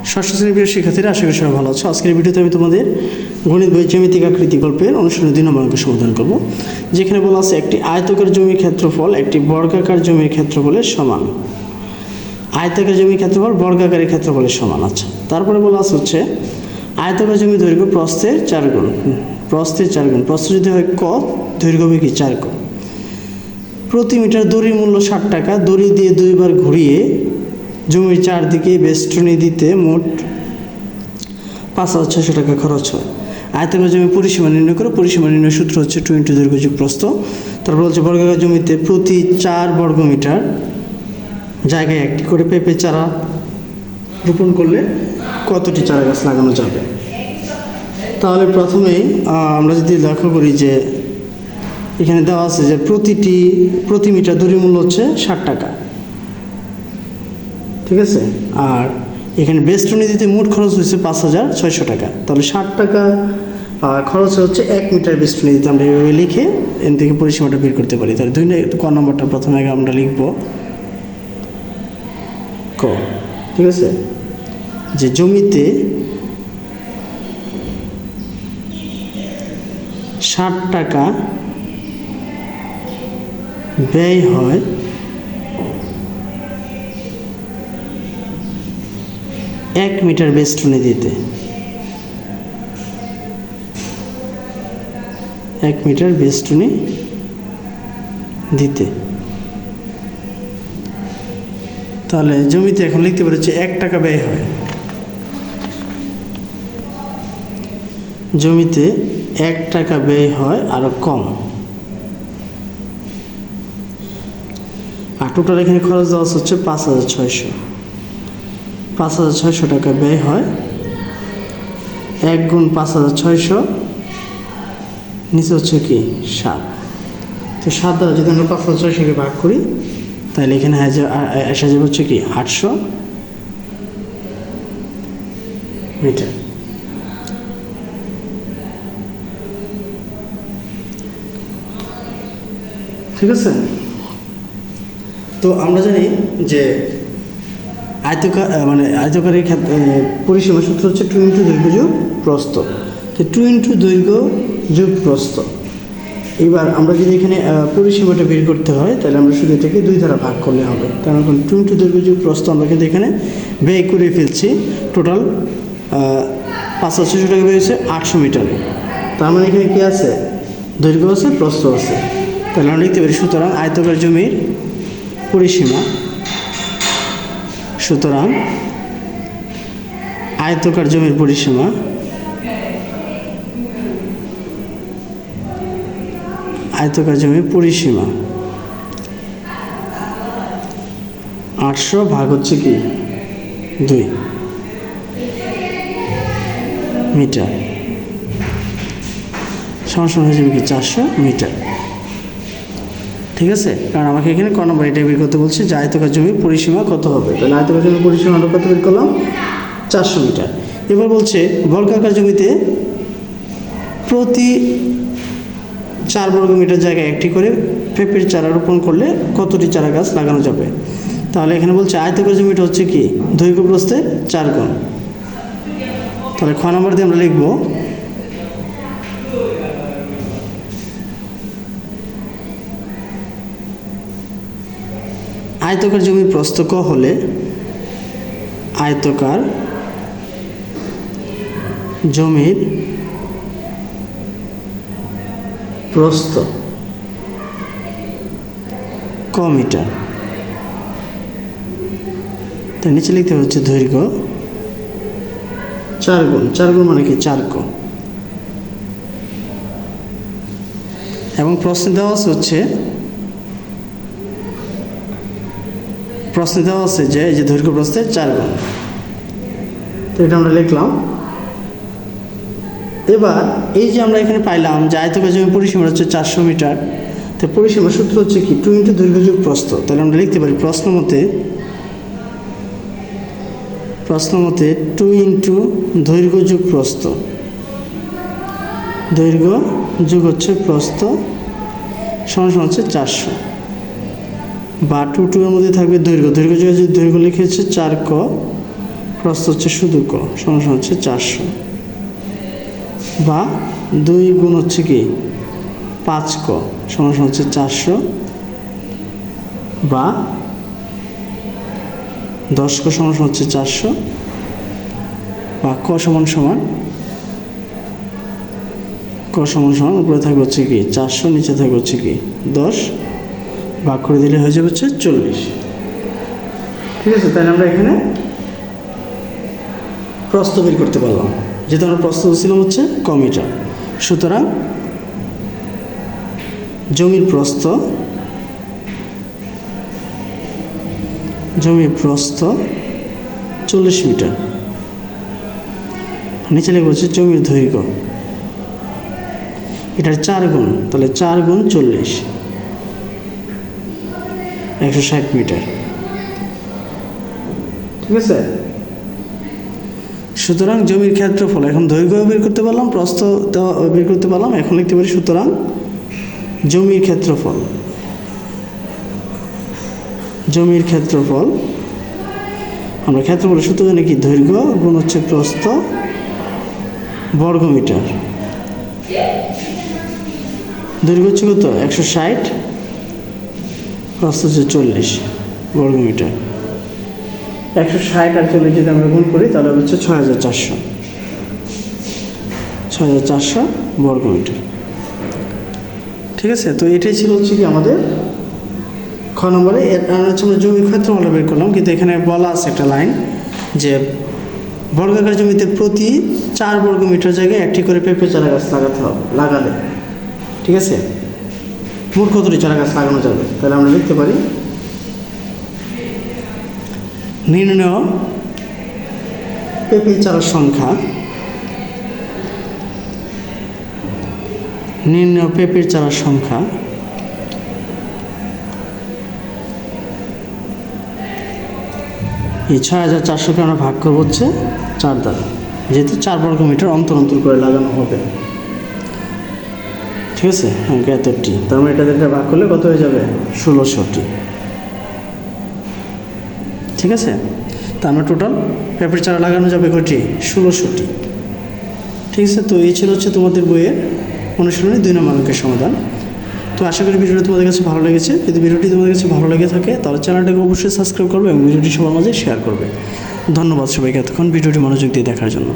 ষষ্ঠ শ্রেণীর প্রিয় শিক্ষার্থীরা, আশা করি সবাই ভালো আছো। আজকের ভিডিওতে আমি তোমাদের গণিত বই জ্যামিতিক আকৃতি গল্পের অনুশীলনী 2 নম্বর অঙ্ক সমাধান করব, যেখানে বলা আছে একটি আয়তাকার জমির ক্ষেত্রফল একটি বর্গাকার জমির ক্ষেত্রফলের সমান। আয়তাকার জমির ক্ষেত্রফল বর্গাকারের ক্ষেত্রফলের সমান। আচ্ছা, তারপরে বলা আছে হচ্ছে আয়তাকার জমির দৈর্ঘ্য প্রস্থের 4 গুণ। প্রস্থের 4 গুণ, প্রস্থ যদি হয় ক, দৈর্ঘ্য হবে কি 4 ক। প্রতি মিটার দড়ির মূল্য 60 টাকা। দড়ি দিয়ে 2 বার ঘুরিয়ে জমির চারদিকে বেষ্টনী দিতে মোট 5,600 টাকা খরচ হয়। আয়তাকার জমির পরিসীমা নির্ণয় করো। পরিসীমা নির্ণয় সূত্র হচ্ছে 2 × দৈর্ঘ্য যোগ প্রস্থ। তারপর হচ্ছে বর্গাকার জমিতে প্রতি 4 বর্গমিটার জায়গায় একটি করে পেঁপে চারা রোপণ করলে কতটি চারা গাছ লাগানো যাবে। তাহলে প্রথমেই আমরা যদি লক্ষ্য করি যে এখানে দেওয়া আছে যে প্রতি মিটার দড়ির মূল্য হচ্ছে 60 টাকা, ঠিক আছে। আর এখানে বেষ্টনী দিতে মোট খরচ হয়েছে 5,600 টাকা। তাহলে 60 টাকা খরচ হচ্ছে 1 মিটার বেষ্টনী দিতে। আমরা এভাবে লিখে এর থেকে পরিসীমাটা বের করতে পারি। তাহলে 2 ক নম্বরটা প্রথমে আগে আমরা লিখব ক, ঠিক আছে, যে জমিতে 60 টাকা ব্যয় হয় 1 মিটার বেষ্টনী দিতে। 1 মিটার বেষ্টনী দিতে। তাহলে জমিতে এখন লিখতে পারি হচ্ছে 1 টাকা ব্যয় হয়। জমিতে 1 টাকা ব্যয় হয় আরো কম। আর টোটাল এখানে খরচ দেওয়া হচ্ছে 5,600। 5,600 টাকা ব্যয় হয়। 1 গুণ 5,600, নিচে হচ্ছে কি 7। তো 7 দ্বারা যদি আমরা 5,600কে ভাগ করি তাহলে এখানে আসা যাবে হচ্ছে কি 800 মিটার। ঠিক আছে। তো আমরা জানি যে আয়তকারের পরিসীমা সূত্র হচ্ছে 2 × দৈর্ঘ্য যোগ প্রস্থ। তো 2 × দৈর্ঘ্য যোগ প্রস্থ। এবার আমরা যদি এখানে পরিসীমাটা বের করতে হয় তাহলে আমরা শুধু এটাকে 2 দ্বারা ভাগ করলে হবে। কারণ এখন 2 × দৈর্ঘ্য যোগ প্রস্থ আমরা কিন্তু এখানে ব্যয় করে ফেলছি। টোটাল 5,600 টাকা ব্যয় হয়েছে 800 মিটারে। তার মানে এখানে কী আছে, দৈর্ঘ্য আছে, প্রস্থ আছে। তাহলে আমরা লিখতে পারি সুতরাং আয়তকার জমির পরিসীমা, সুতরাং আয়তকার জমির পরিসীমা আয়তকার জমির পরিসীমা 800 ভাগ হচ্ছে কি 2 মিটার সমান হয়ে যাবে কি 400 মিটার। ঠিক আছে, কারণ আমাকে এখানে ক নম্বর এটা বের করতে বলছে যে আয়তকার জমির পরিসীমা কত হবে। তাহলে আয়তকার জমির পরিসীমা আমরা কত বের করলাম, 400 মিটার। এবার বলছে বর্গাকার জমিতে প্রতি 4 বর্গমিটার জায়গায় একটি করে পেঁপের চারা রোপণ করলে কতটি চারা গাছ লাগানো যাবে। তাহলে এখানে বলছে আয়তকার জমিটা হচ্ছে কি দৈর্ঘ্য প্রস্থের 4 গুণ। তাহলে খ নম্বর দিয়ে আমরা লিখব আয়তকার জমির প্রস্থ ক হলে আয়তকার জমির প্রস্থ ক মিটার। তার নিচে লিখতে হচ্ছে দৈর্ঘ্য 4 গুণ। 4 গুণ মানে কি 4 ক। এবং প্রশ্নে দেওয়া আছে যে এই যে দৈর্ঘ্য প্রস্থের 4 গুণ। তো এটা আমরা লিখলাম। এবার এই যে আমরা এখানে পাইলাম যে আয়তকার জমির পরিসীমা হচ্ছে 400 মিটার। তো পরিসীমা সূত্র হচ্ছে কি 2 × দৈর্ঘ্য যোগ প্রস্থ। তাহলে আমরা লিখতে পারি প্রশ্ন মতে 2 × দৈর্ঘ্য যোগ প্রস্থ। দৈর্ঘ্য যোগ হচ্ছে প্রস্থ সমান হচ্ছে 400। বা 2 2 এর মধ্যে থাকবে দৈর্ঘ্য, দৈর্ঘ্য জায়গায় যদি দৈর্ঘ্য লিখে হচ্ছে 4 ক প্রস্থ হচ্ছে শুধু ক সমান সমান হচ্ছে 400, বা 2 গুণ হচ্ছে কি 5 ক সমান সমান হচ্ছে 400, বা 10 ক সমান সমান হচ্ছে 400, বা ক সমান সমান উপরে থাকবে হচ্ছে কি 400, নিচে থাকবে হচ্ছে কি 10, ভাগ করে দিলে হয়ে যাবে হচ্ছে 40। ঠিক আছে, তাহলে আমরা এখানে প্রস্থ বের করতে পারলাম, যেহেতু আমরা প্রস্থ ছিলাম হচ্ছে ক মিটার। সুতরাং জমির প্রস্থ 40 মিটার। নিচে লেখা হচ্ছে জমির দৈর্ঘ্য, এটার 4 গুণ, তাহলে 4 গুণ 40, 160 মিটার। ঠিক আছে, সুতরাং জমির ক্ষেত্রফল, এখন দৈর্ঘ্য বের করতে পারলাম, প্রস্থ বের করতে পারলাম, এখন লিখতে পারি সুতরাং জমির ক্ষেত্রফল আমরা ক্ষেত্রফলের সূত্র জানি কি দৈর্ঘ্য গুণ হচ্ছে প্রস্থ বর্গ মিটার। দৈর্ঘ্য হচ্ছে কত 160, প্রস্থ হচ্ছে 40 বর্গ মিটার। 160 আর 40 যদি আমরা গুণ করি তাহলে হচ্ছে 6400 বর্গ মিটার। ঠিক আছে, তো এটাই ছিল হচ্ছে কি আমাদের খ নম্বরে। হচ্ছে আমরা জমির ক্ষেত্রফল বের করলাম, কিন্তু এখানে বলা আছে একটা লাইন যে বর্গাকার জমিতে প্রতি 4 বর্গ মিটার জায়গায় একটি করে পেঁপে চারা গাছ লাগালে, ঠিক আছে, মোট কতটি চারা গাছ লাগানো যাবে? তাহলে আমরা লিখতে পারি নির্ণয় পেঁপে চারার সংখ্যা, পেঁপের চারার সংখ্যা এই 6400-কে আমরা ভাগ করবো হচ্ছে 4 দ্বারা, যেহেতু 4 বর্গ মিটার অন্তর করে লাগানো হবে। ঠিক আছে, এতটি, তার মানে এটা ভাগ করলে কত হয়ে যাবে 1600টি। ঠিক আছে, তার মানে টোটাল পেঁপের চারা লাগানো যাবে কটি 1600টি। ঠিক আছে, তো এই ছিল হচ্ছে তোমাদের বইয়ের অনুশীলনী 2 নম্বর অঙ্কের সমাধান। তো আশা করি ভিডিওটি তোমাদের কাছে ভালো লেগেছে। যদি ভিডিওটি তোমাদের কাছে ভালো লেগে থাকে তাহলে চ্যানেলটাকে অবশ্যই সাবস্ক্রাইব করবে এবং ভিডিওটি সবার মাঝে শেয়ার করবে। ধন্যবাদ সবাইকে এতক্ষণ ভিডিওটি মনোযোগ দিয়ে দেখার জন্য।